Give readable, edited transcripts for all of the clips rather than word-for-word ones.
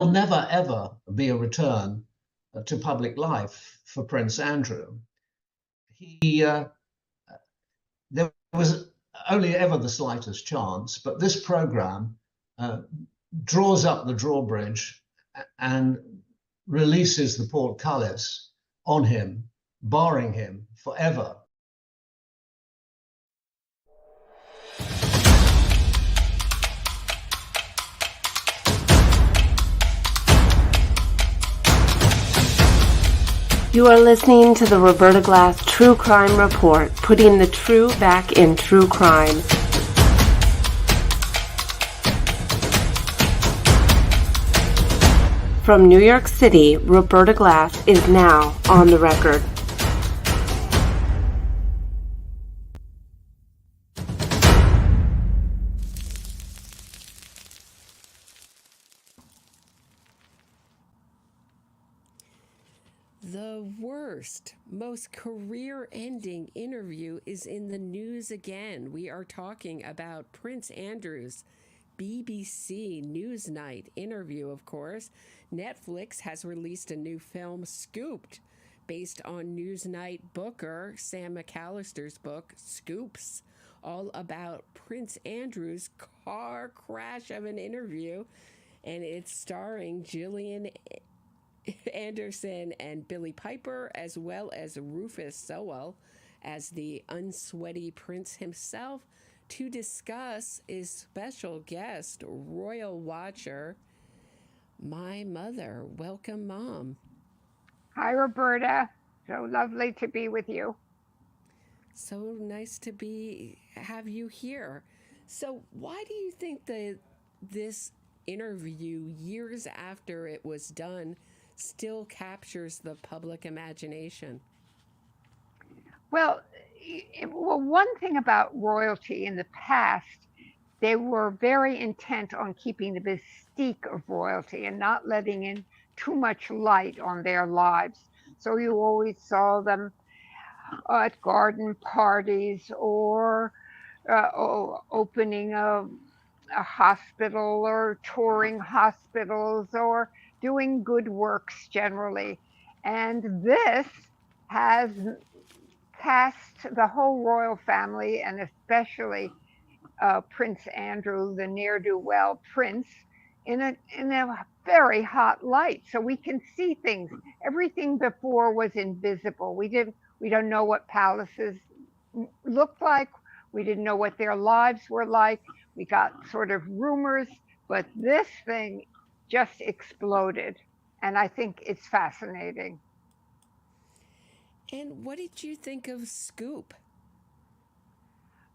never, ever be a return to public life for Prince Andrew. There was only ever the slightest chance, but this program draws up the drawbridge and releases the portcullis on him, barring him forever. You are listening to the Roberta Glass True Crime Report, putting the true back in true crime. From New York City, Roberta Glass is now on the record. The worst, most career-ending interview is in the news again. We are talking about Prince Andrew's BBC Newsnight interview, of course. Netflix has released a new film, Scooped, based on Newsnight booker Sam McAllister's book, Scoops, all about Prince Andrew's car crash of an interview. And it's starring Gillian Anderson and Billy Piper, as well as Rufus Sewell as the unsweaty prince himself. To discuss is special guest, royal watcher, my mother. Welcome, Mom. Hi, Roberta. So lovely to be with you. So nice to have you here. So why do you think that this interview, years after it was done, still captures the public imagination? Well, one thing about royalty in the past, they were very intent on keeping the mystique of royalty and not letting in too much light on their lives. So you always saw them at garden parties or opening a hospital or touring hospitals or doing good works generally. And this has cast the whole royal family, and especially Prince Andrew, the ne'er-do-well prince, in a very hot light. So we can see things. Everything before was invisible. We don't know what palaces looked like. We didn't know what their lives were like. We got sort of rumors, but this thing just exploded. And I think it's fascinating. And what did you think of Scoop?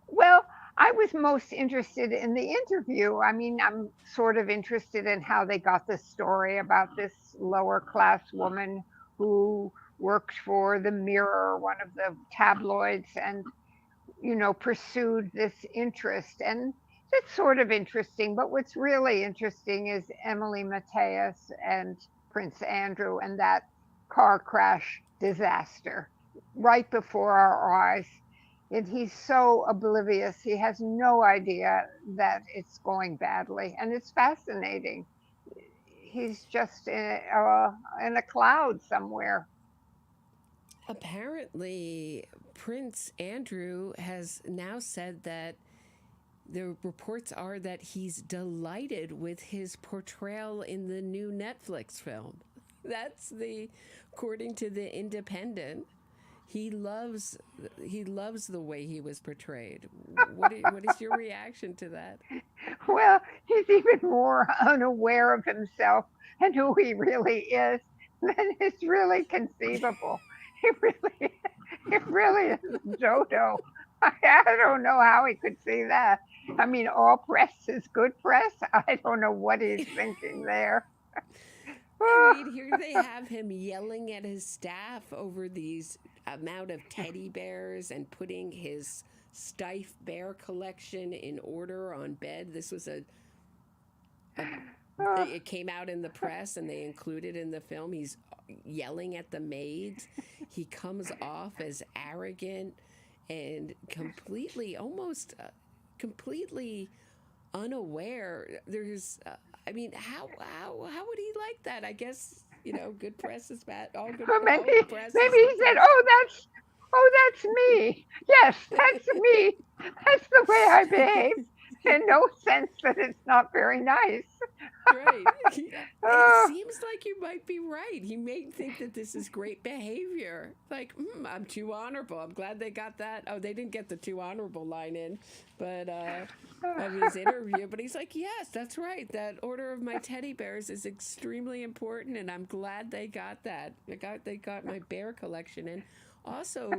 Well, I was most interested in the interview. I mean, I'm sort of interested in how they got the story about this lower class woman who worked for the Mirror, one of the tabloids, and pursued this interest. And it's sort of interesting. But what's really interesting is Emily Mateus and Prince Andrew and that car crash disaster right before our eyes. And he's so oblivious. He has no idea that it's going badly. And it's fascinating. He's just in a cloud somewhere. Apparently, Prince Andrew has now said that the reports are that he's delighted with his portrayal in the new Netflix film. According to the Independent, he loves the way he was portrayed. What is your reaction to that? Well, he's even more unaware of himself and who he really is than is really conceivable. It really is dodo. I don't know how he could see that. I mean, all press is good press. I don't know what he's thinking there. I mean, here they have him yelling at his staff over these amount of teddy bears and putting his Stife bear collection in order on bed. This was it came out in the press and they included in the film. He's yelling at the maids. He comes off as arrogant and completely unaware. There's, I mean, how would he like that. I guess, good press is bad. All good Or maybe press is he good said, press. that's me. Yes, that's me. That's the way I behave. In no sense that it's not very nice. Right. It Oh, seems like you might be right. He may think that this is great behavior. Like, I'm too honorable. I'm glad they got that. Oh, they didn't get the too honorable line in, but of his interview. But he's like, yes, that's right. That order of my teddy bears is extremely important, and I'm glad they got that. They got my bear collection in. Also,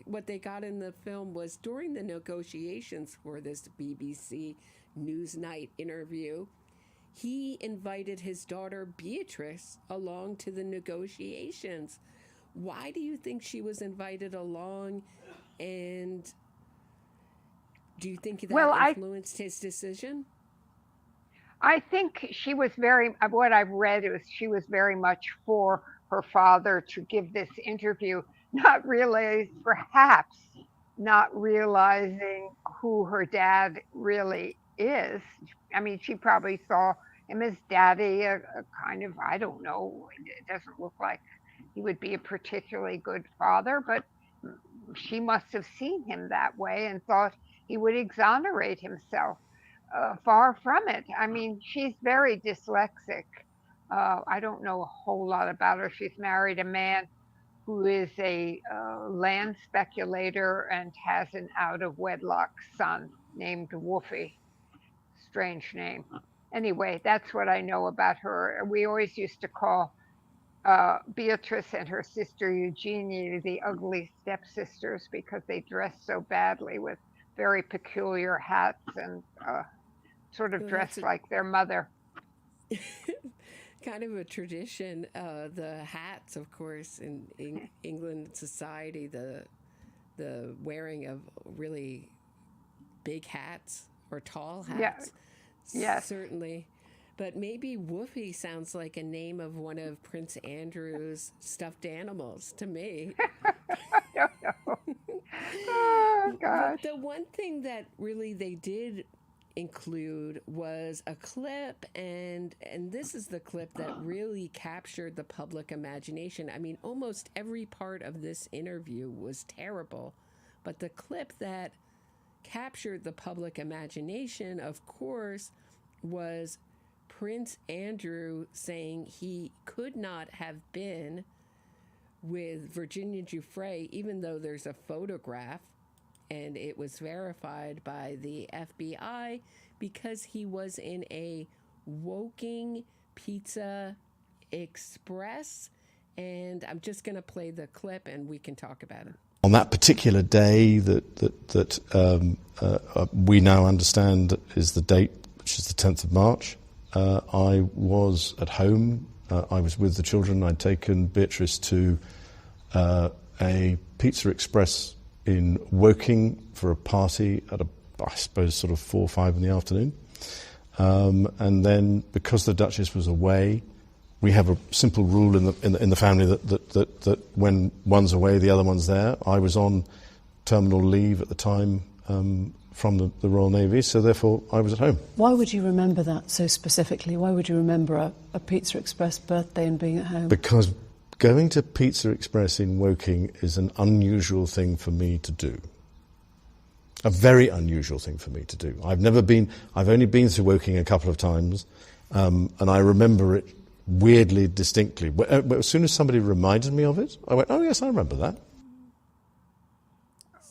what they got in the film was during the negotiations for this BBC Newsnight interview, he invited his daughter Beatrice along to the negotiations. Why do you think she was invited along, and do you think that influenced his decision? I think she was what I've read is she was very much for her father to give this interview, perhaps not realizing who her dad really is. I mean, she probably saw him as daddy, a kind of, I don't know, it doesn't look like he would be a particularly good father, but she must have seen him that way and thought he would exonerate himself. Far from it. I mean, she's very dyslexic. I don't know a whole lot about her. She's married a man who is a land speculator and has an out of wedlock son named Wolfie. Strange name. Anyway, that's what I know about her. We always used to call Beatrice and her sister Eugenie the ugly stepsisters because they dressed so badly with very peculiar hats and sort of Well, dressed like their mother. Kind of a tradition. The hats, of course, in England society, the wearing of really big hats or tall hats. Yeah. Yes. Certainly. But maybe Woofy sounds like a name of one of Prince Andrew's stuffed animals to me. I don't know. Oh, gosh. But the one thing that really they did include was a clip, and this is the clip that really captured the public imagination. I mean, almost every part of this interview was terrible, but the clip that captured the public imagination, of course, was Prince Andrew saying he could not have been with Virginia Giuffre, even though there's a photograph and it was verified by the FBI, because he was in a Woking Pizza Express. And I'm just going to play the clip and we can talk about it. On that particular day that we now understand is the date, which is the 10th of March, I was at home. I was with the children. I'd taken Beatrice to a Pizza Express in Woking for a party at I suppose sort of 4 or 5 in the afternoon. And then because the Duchess was away, we have a simple rule in the family that when one's away, the other one's there. I was on terminal leave at the time from the Royal Navy, so therefore I was at home. Why would you remember that so specifically? Why would you remember a Pizza Express birthday and being at home? Because going to Pizza Express in Woking is an unusual thing for me to do. A very unusual thing for me to do. I've only been to Woking a couple of times, and I remember it weirdly distinctly. As soon as somebody reminded me of it, I went, oh yes, I remember that.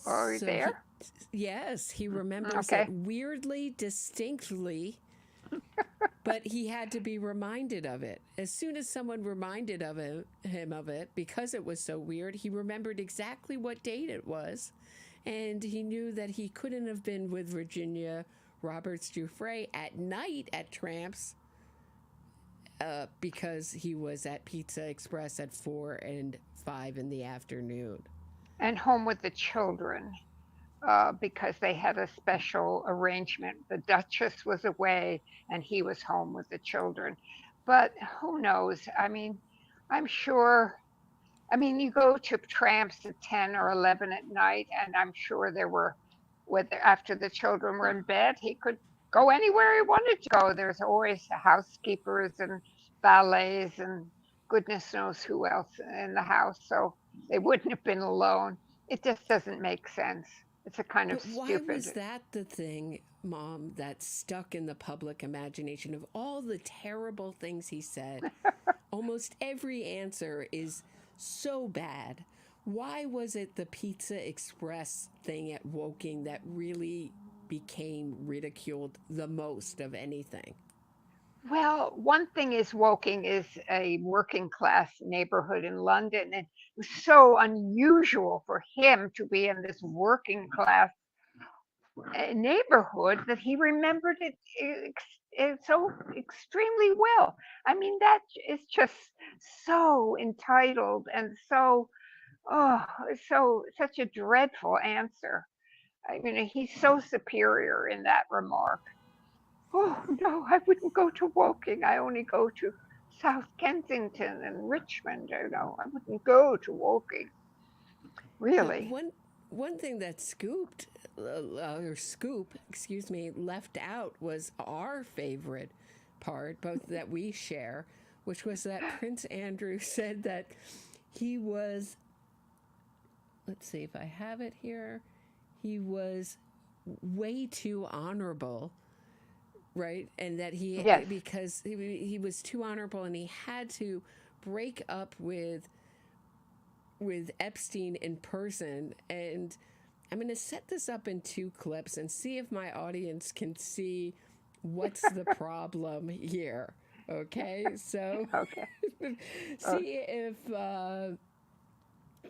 Are you there? Yes, he remembers it weirdly, distinctly, but he had to be reminded of it. As soon as someone reminded him of it, because it was so weird, he remembered exactly what date it was, and he knew that he couldn't have been with Virginia Roberts Giuffre at night at Tramps because he was at Pizza Express at 4 and 5 in the afternoon. And home with the children. Because they had a special arrangement. The Duchess was away and he was home with the children. But who knows? I mean, I'm sure, you go to Tramps at 10 or 11 at night, and I'm sure after the children were in bed, he could go anywhere he wanted to go. There's always housekeepers and valets and goodness knows who else in the house, so they wouldn't have been alone. It just doesn't make sense. It's a kind of But why stupid. was that the thing, Mom, that stuck in the public imagination of all the terrible things he said? Almost every answer is so bad. Why was it the Pizza Express thing at Woking that really became ridiculed the most of anything? Well, one thing is Woking is a working class neighborhood in London, and it was so unusual for him to be in this working class neighborhood that he remembered it so extremely well. I mean, that is just so entitled and so, oh, such a dreadful answer. I mean, he's so superior in that remark. Oh, no, I wouldn't go to Woking. I only go to South Kensington and Richmond. I wouldn't go to Woking. Really. One thing that Scoop, left out was our favorite part, both that we share, which was that Prince Andrew said that he was, let's see if I have it here, he was way too honorable, right? And that Yes. because he was too honorable and he had to break up with Epstein in person. And I'm going to set this up in 2 clips and see if my audience can see what's the problem here. Okay, so Okay.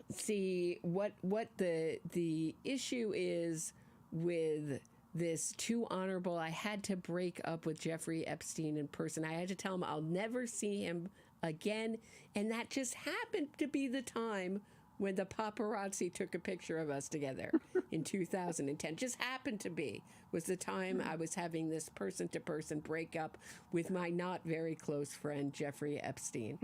see what the issue is with this too honorable. I had to break up with Jeffrey Epstein in person. I had to tell him I'll never see him again, and that just happened to be the time when the paparazzi took a picture of us together in 2010. Just happened to be was the time I was having this person-to-person breakup with my not very close friend Jeffrey Epstein.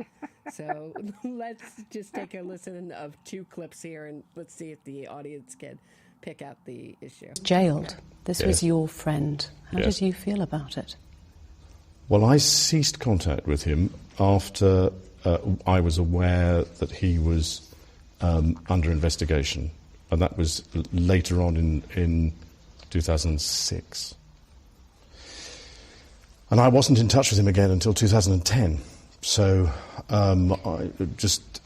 So let's just take a listen of 2 clips here, and let's see if the audience can pick out the issue. Jailed. This was Yes. your friend. How Yes. did you feel about it? Well, I ceased contact with him after I was aware that he was under investigation, and that was later on in 2006. And I wasn't in touch with him again until 2010. So I just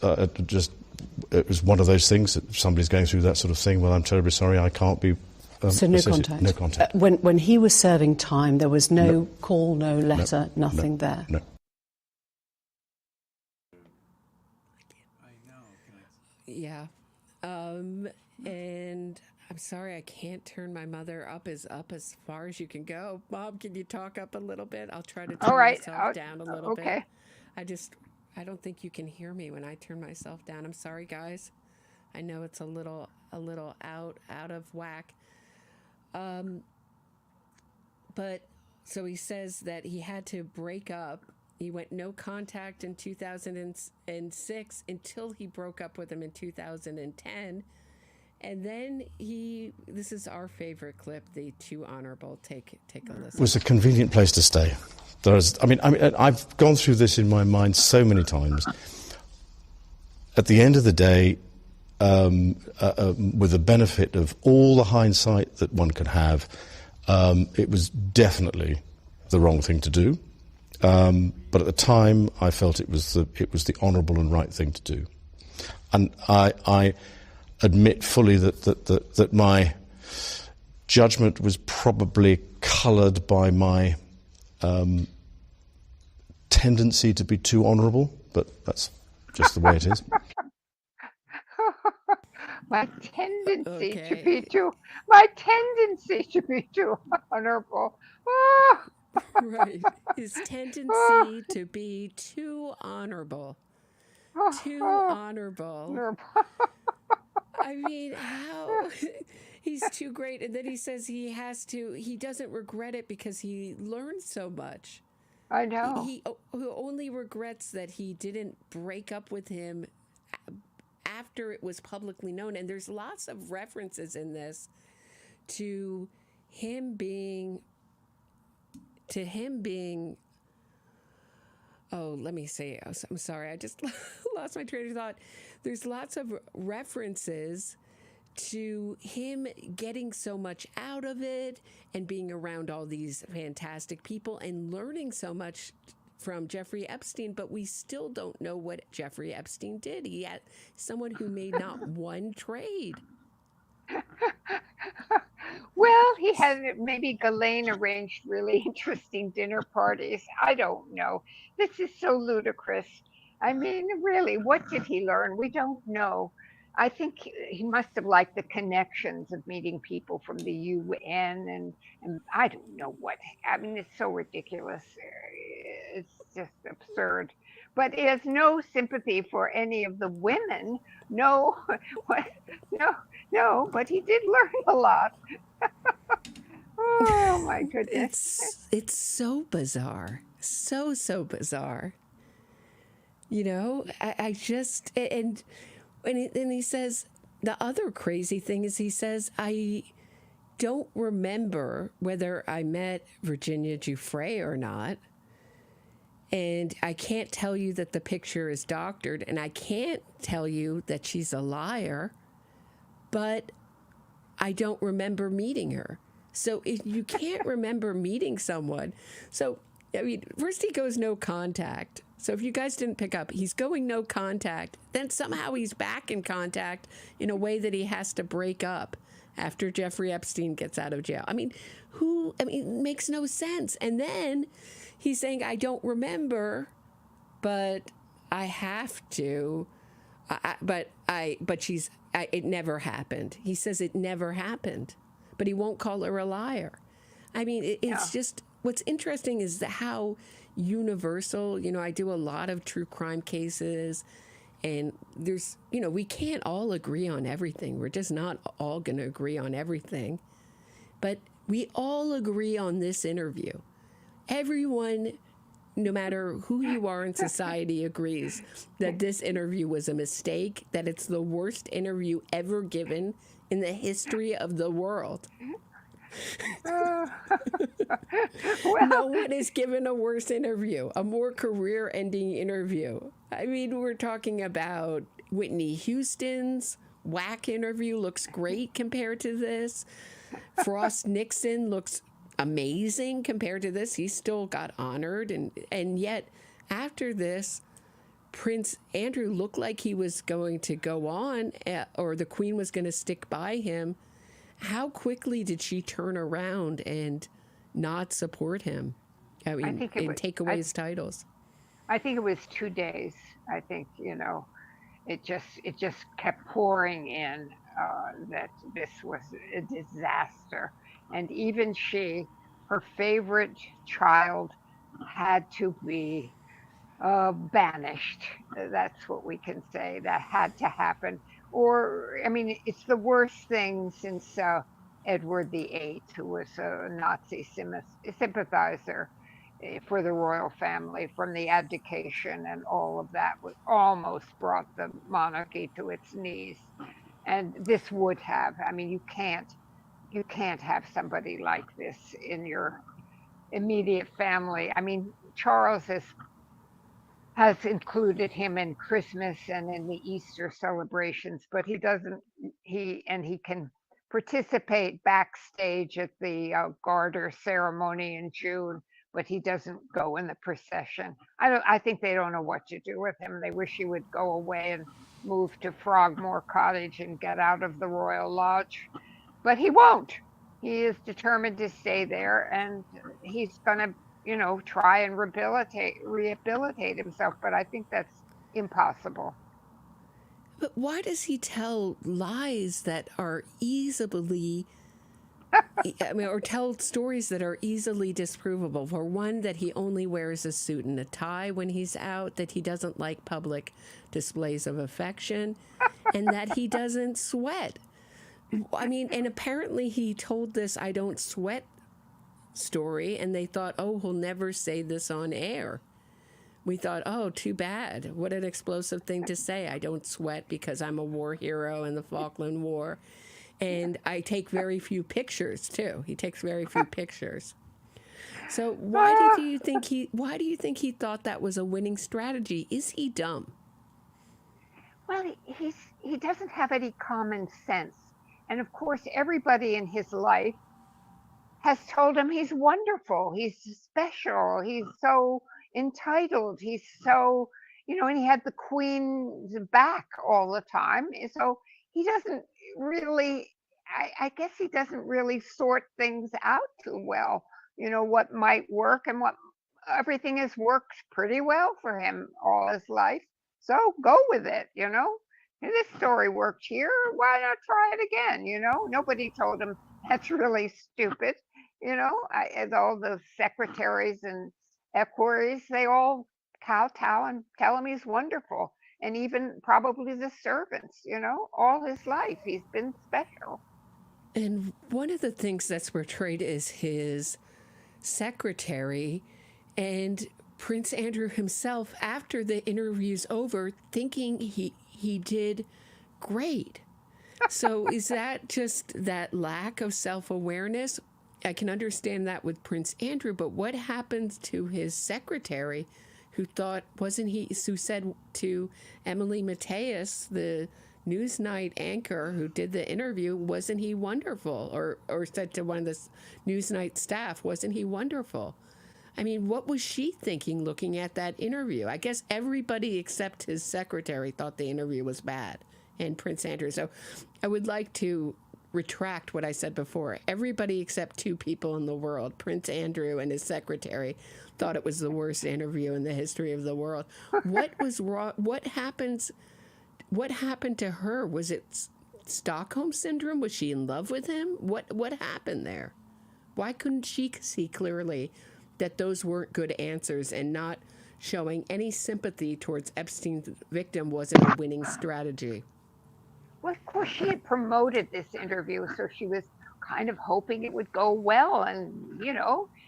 it was one of those things that if somebody's going through that sort of thing, well, I'm terribly sorry, I can't be. So no contact? No contact. When he was serving time, there was no call, no letter, nothing there? No. Yeah. And I'm sorry I can't turn my mother up as far as you can go. Mom, can you talk up a little bit? I'll try to turn myself down a little bit. I don't think you can hear me when I turn myself down. I'm sorry, guys. I know it's a little out of whack. But so he says that he had to break up. He went no contact in 2006 until he broke up with him in 2010. And then this is our favorite clip, the too honorable. Take a listen. It was a convenient place to stay. I've gone through this in my mind so many times. At the end of the day, with the benefit of all the hindsight that one could have, it was definitely the wrong thing to do. But at the time, I felt it was the honourable and right thing to do, and I admit fully that my judgment was probably coloured by my tendency to be too honourable, but that's just the way it is. My tendency to be too honorable. Oh. Right. His tendency to be too honorable. Too honorable. I mean, how? He's too great. And then he says he doesn't regret it because he learned so much. I know. He only regrets that he didn't break up with him after it was publicly known. And there's lots of references in this to him being Oh, let me say, I'm sorry, I just lost my train of thought. There's lots of references to him getting so much out of it and being around all these fantastic people and learning so much from Jeffrey Epstein, but we still don't know what Jeffrey Epstein did. He had someone who made not one trade. Well, he had maybe Ghislaine arranged really interesting dinner parties. I don't know. This is so ludicrous. I mean, really, what did he learn? We don't know. I think he must have liked the connections of meeting people from the UN and I don't know what. I mean, it's so ridiculous. It's just absurd. But he has no sympathy for any of the women. No, what? No, but he did learn a lot. Oh my goodness. It's so bizarre. So bizarre. You know, I just, and he says, the other crazy thing is he says, I don't remember whether I met Virginia Giuffre or not. And I can't tell you that the picture is doctored, and I can't tell you that she's a liar, but I don't remember meeting her. So if you can't remember meeting someone, so, I mean, first he goes no contact. So if you guys didn't pick up, he's going no contact. Then somehow he's back in contact in a way that he has to break up after Jeffrey Epstein gets out of jail. I mean, it makes no sense. And then he's saying, I don't remember, but I have to. It never happened. He says it never happened, but he won't call her a liar. I mean, it's just, what's interesting is how universal, I do a lot of true crime cases, and there's, we can't all agree on everything. We're just not all going to agree on everything, but we all agree on this interview. Everyone, no matter who you are in society, agrees that this interview was a mistake, that it's the worst interview ever given in the history of the world. Well, no one is given a worse interview, a more career-ending interview. I mean, we're talking about Whitney Houston's whack interview looks great compared to this. Frost Nixon looks amazing compared to this. He still got honored, and yet after this, Prince Andrew looked like he was going to go on, or the Queen was going to stick by him. How quickly did she turn around and not support him? I mean, and take away his titles. I think it was 2 days. I think, it just kept pouring in that this was a disaster. And even her favorite child had to be banished. That's what we can say. That had to happen. Or, I mean, it's the worst thing since Edward VIII, who was a Nazi sympathizer for the royal family, from the abdication and all of that, was almost brought the monarchy to its knees. And this would have. I mean, you can't have somebody like this in your immediate family. I mean, Charles has included him in Christmas and in the Easter celebrations, but he can participate backstage at the Garter ceremony in June, but he doesn't go in the procession. I think they don't know what to do with him. They wish he would go away and move to Frogmore Cottage and get out of the Royal Lodge, but he won't. He is determined to stay there, and he's going to try and rehabilitate himself, but I think that's impossible. But why does he tell lies that are easily, or tell stories that are easily disprovable? For one, that he only wears a suit and a tie when he's out, that he doesn't like public displays of affection, and that he doesn't sweat. I mean, and apparently he told this "I don't sweat" story, and they thought, oh, he'll never say this on air. We thought, oh, too bad. What an explosive thing to say. I don't sweat because I'm a war hero in the Falkland War. And I take very few pictures, too. He takes very few pictures. So why do you think he thought that was a winning strategy? Is he dumb? Well, he doesn't have any common sense. And of course, everybody in his life has told him he's wonderful, he's special, he's so entitled, he's so, and he had the queen's back all the time. So he doesn't really, I guess he doesn't really sort things out too well, what might work and what everything has worked pretty well for him all his life. So go with it, This story worked here. Why not try it again? Nobody told him that's really stupid. And all the secretaries and equerries, they all kowtow and tell him he's wonderful. And even probably the servants, all his life, he's been special. And one of the things that's portrayed is his secretary and Prince Andrew himself, after the interview's over, thinking he did great. So is that just that lack of self-awareness? I can understand that with Prince Andrew, but what happened to his secretary who said to Emily Mateus, the Newsnight anchor who did the interview, wasn't he wonderful? Or said to one of the Newsnight staff, wasn't he wonderful? I mean, what was she thinking looking at that interview? I guess everybody except his secretary thought the interview was bad, and Prince Andrew. So I would like to retract what I said before. Everybody except two people in the world, Prince Andrew and his secretary, thought it was the worst interview in the history of the world. What was wrong? What happened to her? Was it Stockholm Syndrome? Was she in love with him? What happened there? Why couldn't she see clearly that those weren't good answers, and not showing any sympathy towards Epstein's victim wasn't a winning strategy? Well, of course, she had promoted this interview, so she was kind of hoping it would go well. And,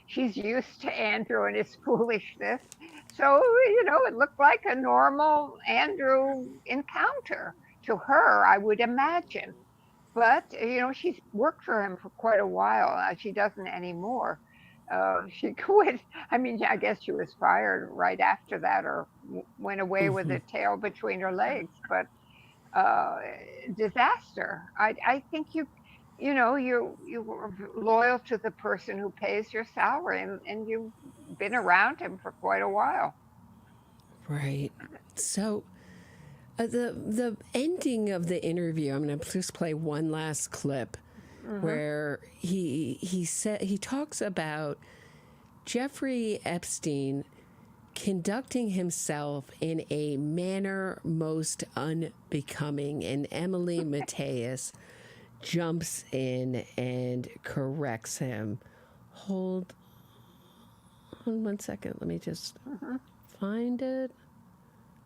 she's used to Andrew and his foolishness. So, it looked like a normal Andrew encounter to her, I would imagine. But, she's worked for him for quite a while. She doesn't anymore. She quit. I mean, I guess she was fired right after that, or went away with a tail between her legs. But disaster. I think you're loyal to the person who pays your salary, and you've been around him for quite a while. Right. So the ending of the interview, I'm going to just play one last clip where he talks about Jeffrey Epstein conducting himself in a manner most unbecoming, and Emily Mateus jumps in and corrects him. Hold on one second. Let me just find it.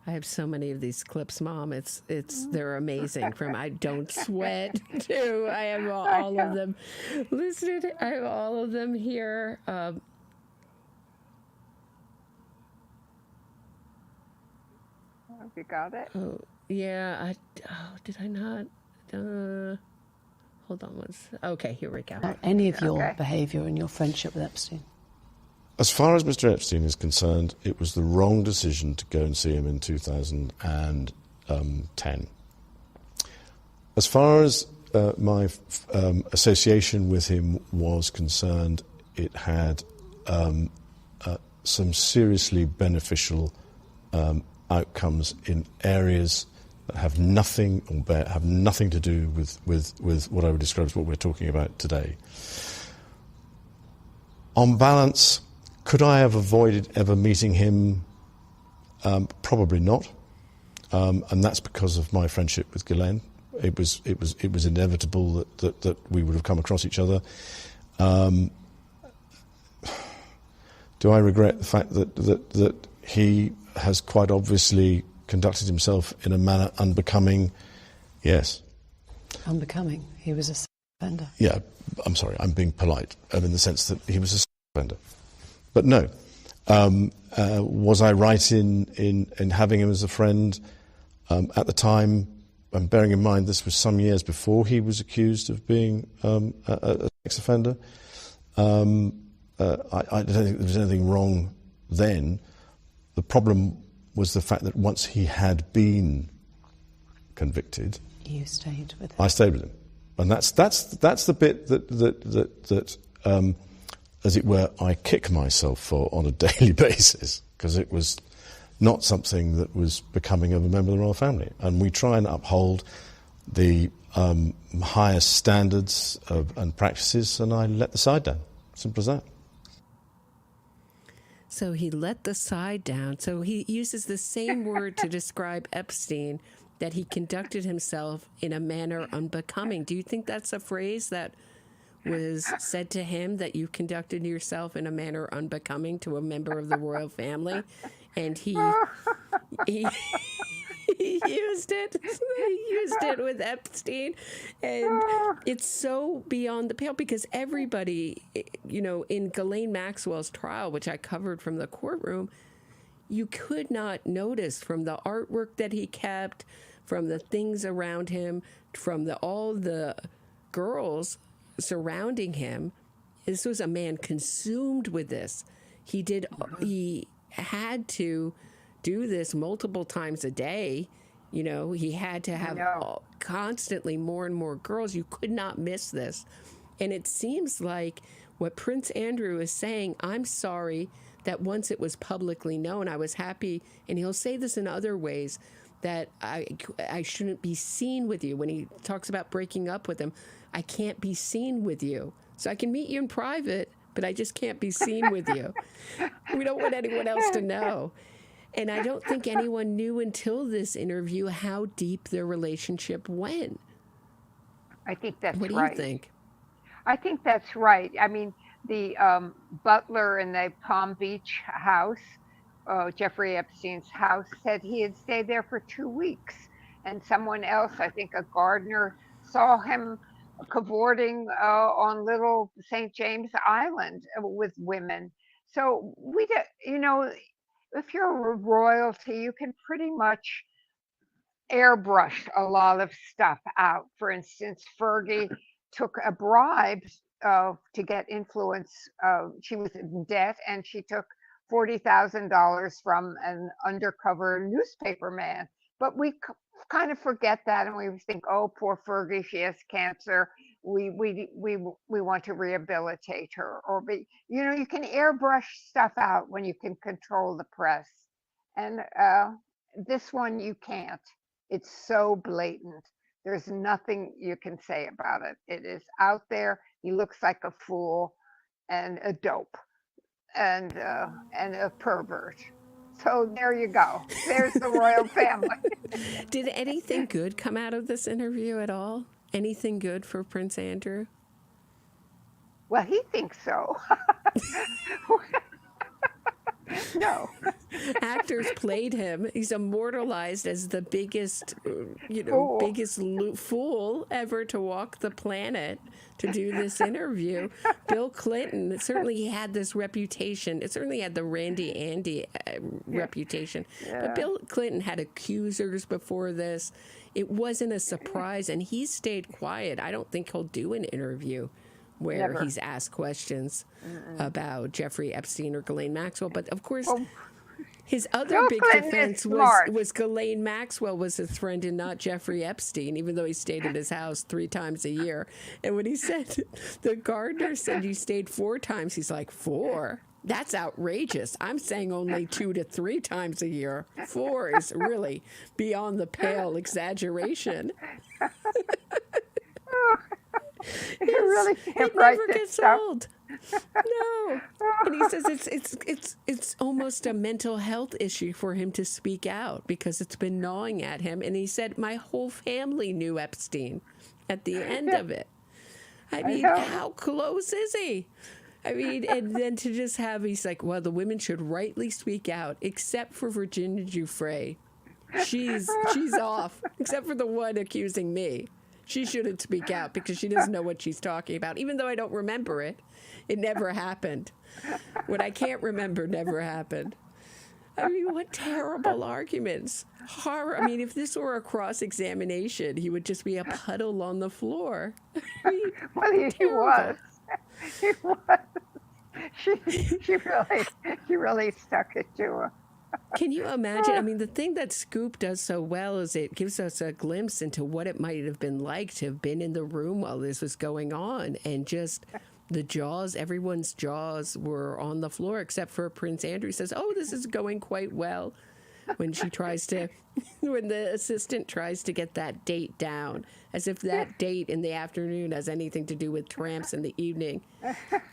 I have so many of these clips, Mom. They're amazing. From I Don't Sweat to I have all of them listed. I have all of them here. Have you got it? Oh, yeah. Did I not? Hold on one second. Okay, here we go. Any of your behaviour and your friendship with Epstein? As far as Mr. Epstein is concerned, it was the wrong decision to go and see him in 2010. As far as my association with him was concerned, it had some seriously beneficial outcomes in areas that have nothing to do with what I would describe as what we're talking about today. On balance, could I have avoided ever meeting him? Probably not, and that's because of my friendship with Ghislaine. It was inevitable that we would have come across each other. Do I regret the fact that he has quite obviously conducted himself in a manner unbecoming? Yes. Unbecoming? He was a sex offender. Yeah, I'm sorry, I'm being polite, in the sense that he was a sex offender. But no. Was I right in having him as a friend? At the time, and bearing in mind this was some years before he was accused of being a sex offender, I don't think there was anything wrong then. The problem was the fact that once he had been convicted, You stayed with him. I stayed with him, and that's the bit that as it were, I kick myself for on a daily basis, because it was not something that was becoming of a member of the royal family, and we try and uphold the highest standards and practices, and I let the side down. Simple as that. So he let the side down. So he uses the same word to describe Epstein, that he conducted himself in a manner unbecoming. Do you think that's a phrase that was said to him, that you conducted yourself in a manner unbecoming to a member of the royal family? And he used it. He used it with Epstein. And it's so beyond the pale, because everybody, in Ghislaine Maxwell's trial, which I covered from the courtroom, you could not notice, from the artwork that he kept, from the things around him, from all the girls surrounding him. This was a man consumed with this. He had to do this multiple times a day. He had to have constantly more and more girls. You could not miss this. And it seems like what Prince Andrew is saying, I'm sorry that once it was publicly known, I was happy, and he'll say this in other ways, that I shouldn't be seen with you. When he talks about breaking up with him, I can't be seen with you. So I can meet you in private, but I just can't be seen with you. We don't want anyone else to know. And I don't think anyone knew until this interview how deep their relationship went. I think that's right. What do you think? I think that's right. I mean, the butler in the Palm Beach house, Jeffrey Epstein's house, said he had stayed there for 2 weeks. And someone else, I think a gardener, saw him cavorting on Little St. James Island with women. So if you're a royalty, you can pretty much airbrush a lot of stuff out. For instance, Fergie took a bribe to get influence. She was in debt, and she took $40,000 from an undercover newspaper man. But we kind of forget that, and we think, oh, poor Fergie, she has cancer. We want to rehabilitate her. Or you can airbrush stuff out when you can control the press, and this one you can't. It's so blatant. There's nothing you can say about it. It is out there. He looks like a fool and a dope and a pervert. So there you go. There's the royal family. Did anything good come out of this interview at all? Anything good for Prince Andrew? Well, he thinks so. No. Actors played him. He's immortalized as the biggest, biggest fool ever to walk the planet to do this interview. Bill Clinton, certainly he had this reputation. It certainly had the Randy Andy reputation. Yeah. But Bill Clinton had accusers before this. It wasn't a surprise, and he stayed quiet. I don't think he'll do an interview where he's asked questions about Jeffrey Epstein or Ghislaine Maxwell. But, of course, his other big defense was Ghislaine Maxwell was his friend and not Jeffrey Epstein, even though he stayed at his house 3 times a year. And when he said, the gardener said you stayed 4 times, he's like, 4? That's outrageous. I'm saying only 2 to 3 times a year. 4 is really beyond the pale exaggeration. You really can't it write never this gets stuff. old. No. And he says it's almost a mental health issue for him to speak out because it's been gnawing at him. And he said, my whole family knew Epstein at the end of it. I mean, how close is he? I mean, and then to just have, he's like, well, the women should rightly speak out, except for Virginia Giuffre. She's off, except for the one accusing me. She shouldn't speak out because she doesn't know what she's talking about. Even though I don't remember it, it never happened. What I can't remember never happened. I mean, what terrible arguments. Horror. I mean, if this were a cross-examination, he would just be a puddle on the floor. I mean, well, he was. He was. she really stuck it to her. Can you imagine? I mean, the thing that Scoop does so well is it gives us a glimpse into what it might have been like to have been in the room while this was going on, and just the jaws, everyone's jaws were on the floor except for Prince Andrew. Says, "Oh, this is going quite well." When when the assistant tries to get that date down, as if that date in the afternoon has anything to do with tramps in the evening.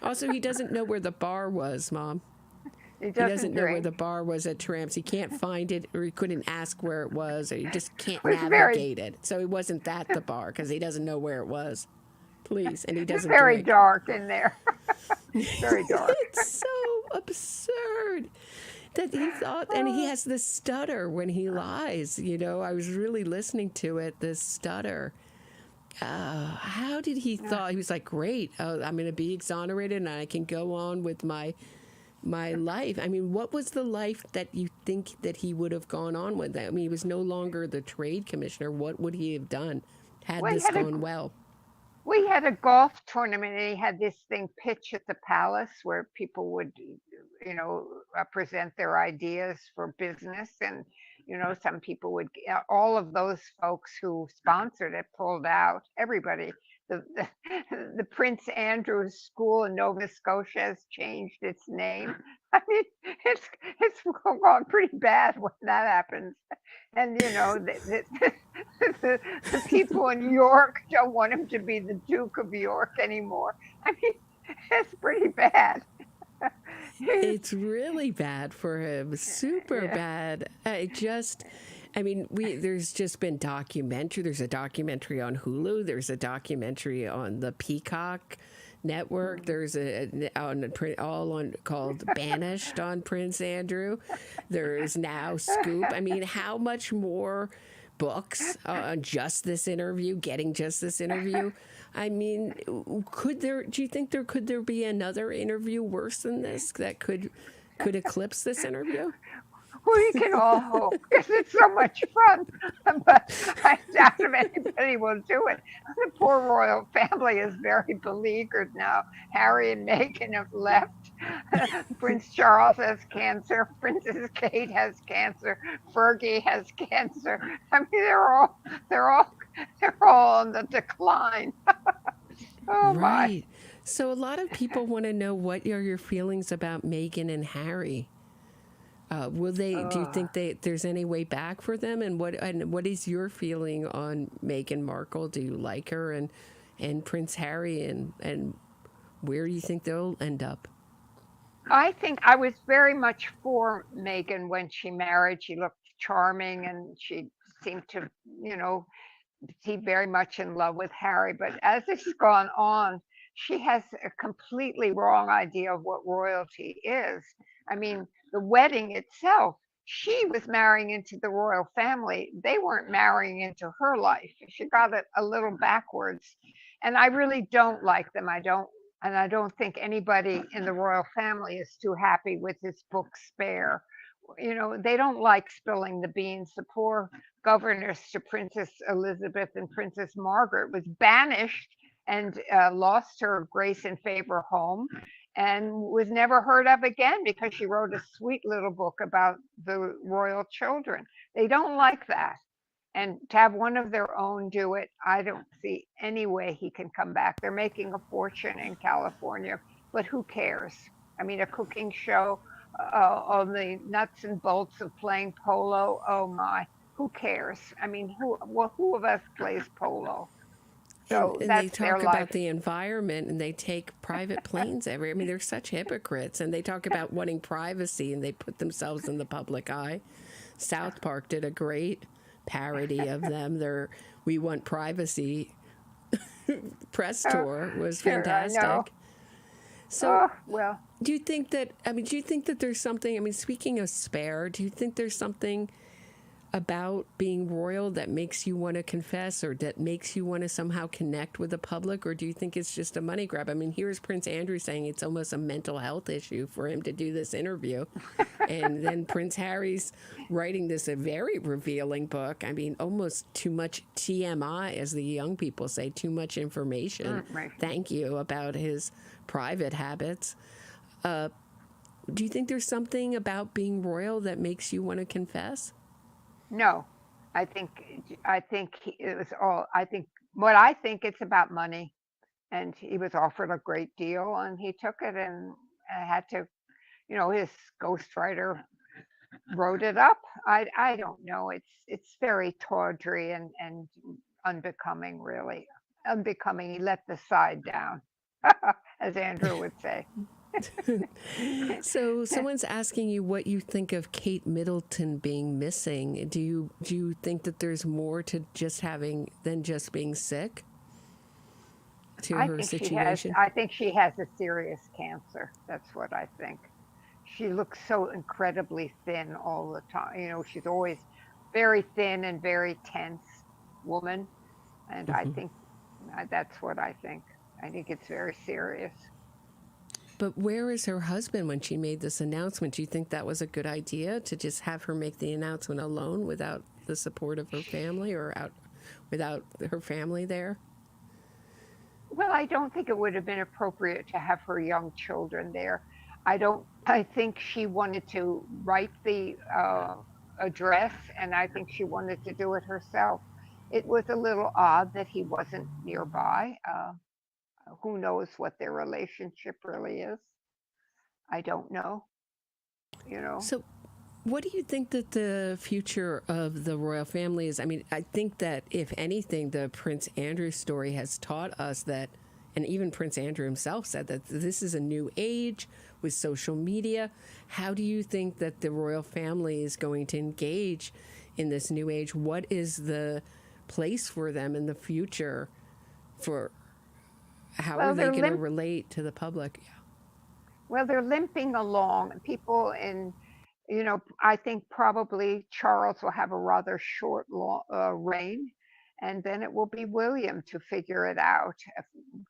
Also, he doesn't know where the bar was, Mom. He doesn't know where the bar was at Tramps. He can't find it, or he couldn't ask where it was, or he just can't navigate it. So it wasn't that the bar, because he doesn't know where it was. Please, and he doesn't. It's very dark in there. Very dark. It's so absurd that he thought, and he has this stutter when he lies. You know, I was really listening to it. This stutter. How did he thought? He was like, great, I'm going to be exonerated, and I can go on with my life. I mean, what was the life that you think that he would have gone on with? I mean, he was no longer the trade commissioner. What would he have done had this gone well? We had a golf tournament, and he had this thing pitch at the palace where people would, present their ideas for business. And, some people would, all of those folks who sponsored it pulled out, everybody. The Prince Andrew School in Nova Scotia has changed its name. I mean, it's gone pretty bad when that happens. And the people in York don't want him to be the Duke of York anymore. I mean, it's pretty bad. It's really bad for him. Super bad. There's just been documentary. There's a documentary on Hulu. There's a documentary on the Peacock network. There's called Banished on Prince Andrew. There's now Scoop. I mean, how much more books on just this interview? Getting just this interview. I mean, do you think could there be another interview worse than this that could eclipse this interview? We can all hope, because it's so much fun, but I doubt if anybody will do it. The poor royal family is very beleaguered now. Harry and Meghan have left. Prince Charles has cancer. Princess Kate has cancer. Fergie has cancer. I mean, they're all on the decline. Oh right. My. So a lot of people want to know, what are your feelings about Meghan and Harry? Will they? Do you think there's any way back for them? And what is your feeling on Meghan Markle? Do you like her and Prince Harry, and where do you think they'll end up? I think I was very much for Meghan when she married. She looked charming, and she seemed to, be very much in love with Harry. But as it's gone on, she has a completely wrong idea of what royalty is. I mean, the wedding itself, she was marrying into the royal family. They weren't marrying into her life. She got it a little backwards. And I really don't like them. I don't think anybody in the royal family is too happy with this book Spare. They don't like spilling the beans. The poor governess to Princess Elizabeth and Princess Margaret was banished and lost her grace and favor home, and was never heard of again because she wrote a sweet little book about the royal children. They don't like that. And to have one of their own do it, I don't see any way he can come back. They're making a fortune in California, but who cares? I mean, a cooking show on the nuts and bolts of playing polo. Oh my, who cares? I mean, who of us plays polo? So and they talk about the environment, and they take private planes I mean, they're such hypocrites, and they talk about wanting privacy, and they put themselves in the public eye. South Park did a great parody of them. Their "We Want Privacy" press tour was fantastic. So, do you think that? Do you think that there's something? I mean, speaking of Spare, do you think there's something about being royal that makes you want to confess, or that makes you want to somehow connect with the public? Or do you think it's just a money grab? I mean, here's Prince Andrew saying it's almost a mental health issue for him to do this interview. And then Prince Harry's writing a very revealing book. I mean, almost too much TMI, as the young people say, too much information. Right. Thank you, about his private habits. Do you think there's something about being royal that makes you want to confess? No, it was all. I think it's about money, and he was offered a great deal, and he took it, and had to. His ghostwriter wrote it up. I don't know. It's very tawdry and unbecoming, really unbecoming. He let the side down, as Andrew would say. So someone's asking you what you think of Kate Middleton being missing. Do you think that there's more to just than just being sick to her situation? I think she has a serious cancer. That's what I think. She looks so incredibly thin all the time. She's always very thin and very tense woman. And I think that's what I think. I think it's very serious. But where is her husband when she made this announcement? Do you think that was a good idea to just have her make the announcement alone without the support of her family without her family there? Well, I don't think it would have been appropriate to have her young children there. I think she wanted to write the address, and I think she wanted to do it herself. It was a little odd that he wasn't nearby. Who knows what their relationship really is? I don't know. So, what do you think that the future of the royal family is? I mean, I think that if anything, the Prince Andrew story has taught us that, and even Prince Andrew himself said that this is a new age with social media. How do you think that the royal family is going to engage in this new age? What is the place for them in the future? How are they going to relate to the public? Yeah. Well, they're limping along. People I think probably Charles will have a rather short reign, and then it will be William to figure it out,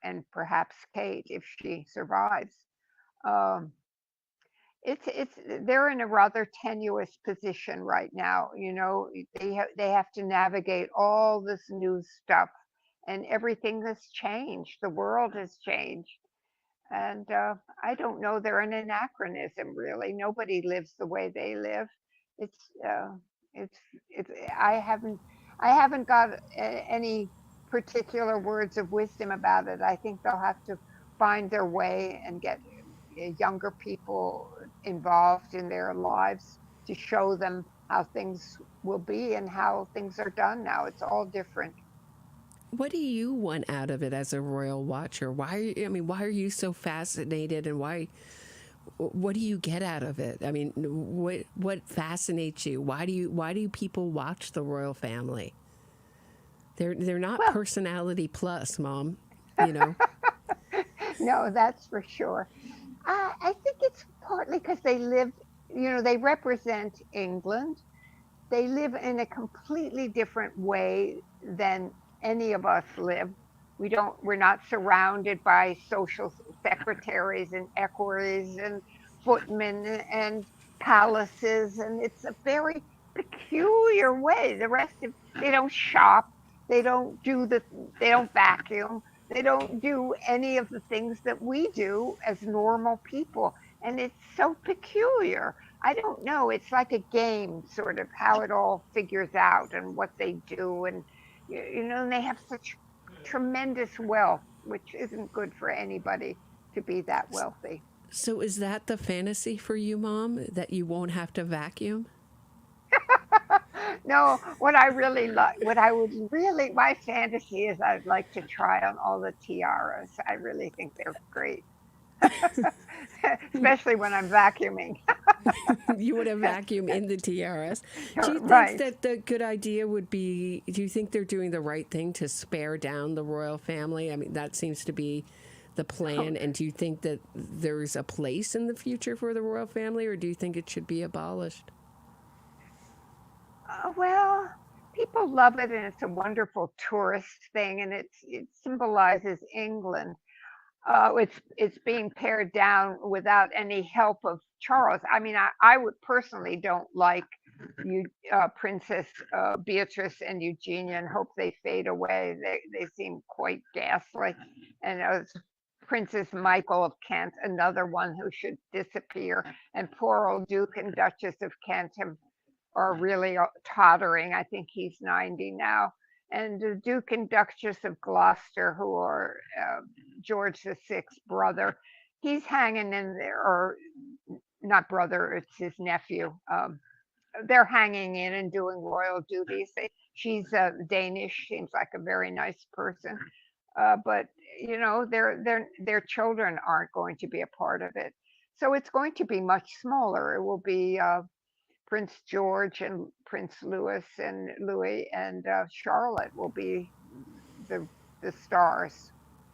and perhaps Kate if she survives. Um, they're in a rather tenuous position right now. They have to navigate all this new stuff, and everything has changed. The world has changed. And I don't know. They're an anachronism, really. Nobody lives the way they live. It's it's it's. I haven't got any particular words of wisdom about it. I think they'll have to find their way and get younger people involved in their lives to show them how things will be and how things are done now. It's all different. What do you want out of it as a royal watcher? Why are you so fascinated, and what do you get out of it? I mean, what fascinates you? Why do people watch the royal family? They're not personality plus, Mom, No, that's for sure. I think it's partly because they live, they represent England. They live in a completely different way than any of us live. We're not surrounded by social secretaries and equerries and footmen and palaces, and it's a very peculiar way. They don't shop, they don't they don't vacuum, they don't do any of the things that we do as normal people, and it's so peculiar. I don't know. It's like a game, sort of how it all figures out and what they do, and and they have such tremendous wealth, which isn't good for anybody to be that wealthy. So is that the fantasy for you, Mom, that you won't have to vacuum? No, my fantasy is I'd like to try on all the tiaras. I really think they're great. Especially when I'm vacuuming. You want to vacuum in the tiaras. Do you think that the good idea would be, do you think they're doing the right thing to spare down the royal family? I mean, that seems to be the plan. And do you think that there's a place in the future for the royal family, or do you think it should be abolished? Well, people love it, and it's a wonderful tourist thing, and it symbolizes England. It's being pared down without any help of Charles. I mean, I would personally don't like Princess Beatrice and Eugenia, and hope they fade away. They seem quite ghastly, and Princess Michael of Kent, another one who should disappear, and poor old Duke and Duchess of Kent are really tottering. I think he's 90 now. And the Duke and Duchess of Gloucester, who are George VI's brother, he's hanging in there, or not brother, it's his nephew. They're hanging in and doing royal duties. She's Danish, seems like a very nice person, but you know, their children aren't going to be a part of it. So it's going to be much smaller. It will be Prince George and Prince Louis and Charlotte will be the stars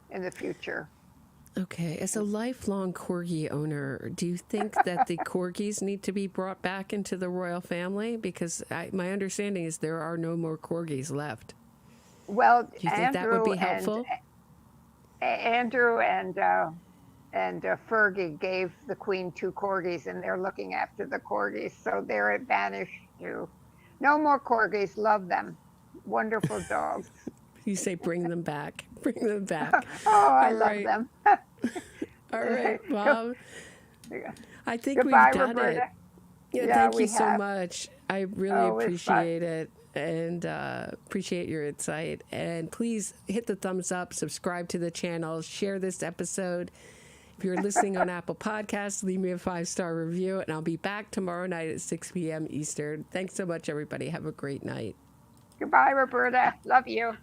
in the future. Okay, as a lifelong corgi owner, do you think that the corgis need to be brought back into the royal family? Because my understanding is there are no more corgis left. Well, do you think that would be helpful? Andrew and Fergie gave the Queen 2 corgis, and they're looking after the corgis, so they're banished too. No more corgis. Love them. Wonderful dogs. You say bring them back. Bring them back. Oh, I love them. All right. Well, I think Goodbye, we've done Roberta. it. Yeah, thank you so much. I really appreciate it, and appreciate your insight. And please hit the thumbs up, subscribe to the channel, share this episode. If you're listening on Apple Podcasts, leave me a 5-star review, and I'll be back tomorrow night at 6 p.m. Eastern. Thanks so much, everybody. Have a great night. Goodbye, Roberta. Love you.